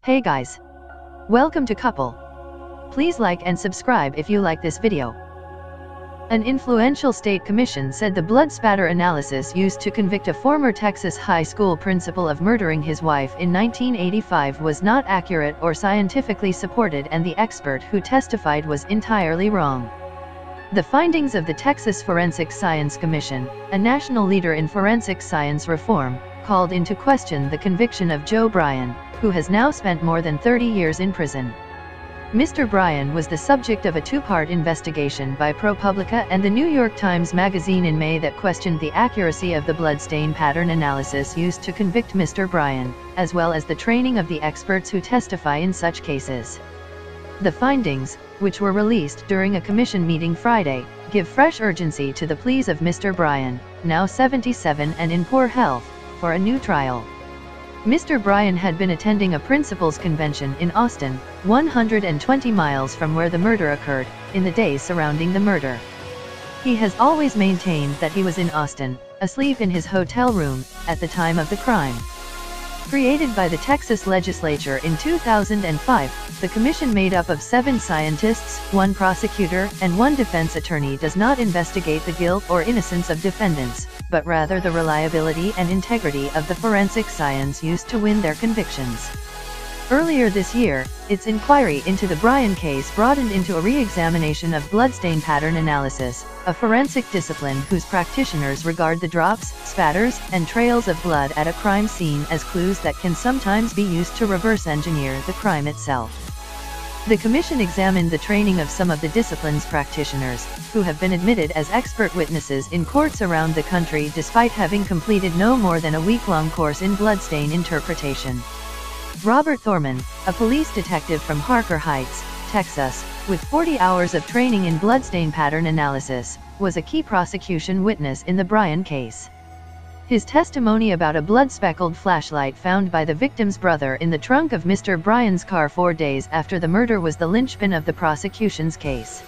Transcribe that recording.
Hey guys! Welcome to Couple. Please like and subscribe if you like this video. An influential state commission said the blood spatter analysis used to convict a former Texas high school principal of murdering his wife in 1985 was not accurate or scientifically supported, and the expert who testified was entirely wrong. The findings of the Texas Forensic Science Commission, a national leader in forensic science reform, called into question the conviction of Joe Bryan, who has now spent more than 30 years in prison. Mr. Bryan was the subject of a two-part investigation by ProPublica and the New York Times Magazine in May that questioned the accuracy of the bloodstain pattern analysis used to convict Mr. Bryan, as well as the training of the experts who testify in such cases. The findings, which were released during a commission meeting Friday, give fresh urgency to the pleas of Mr. Bryan, now 77 and in poor health, for a new trial. Mr. Bryan had been attending a principals convention in Austin, 120 miles from where the murder occurred, in the days surrounding the murder. He has always maintained that he was in Austin, asleep in his hotel room, at the time of the crime. Created by the Texas legislature in 2005, the commission, made up of 7 scientists, 1 prosecutor, and 1 defense attorney, does not investigate the guilt or innocence of defendants, but rather the reliability and integrity of the forensic science used to win their convictions. Earlier this year, its inquiry into the Bryan case broadened into a re-examination of bloodstain pattern analysis, a forensic discipline whose practitioners regard the drops, spatters, and trails of blood at a crime scene as clues that can sometimes be used to reverse engineer the crime itself. The commission examined the training of some of the discipline's practitioners, who have been admitted as expert witnesses in courts around the country despite having completed no more than a week-long course in bloodstain interpretation. Robert Thorman, a police detective from Harker Heights, Texas, with 40 hours of training in bloodstain pattern analysis, was a key prosecution witness in the Bryan case. His testimony about a blood-speckled flashlight found by the victim's brother in the trunk of Mr. Bryan's car 4 days after the murder was the linchpin of the prosecution's case.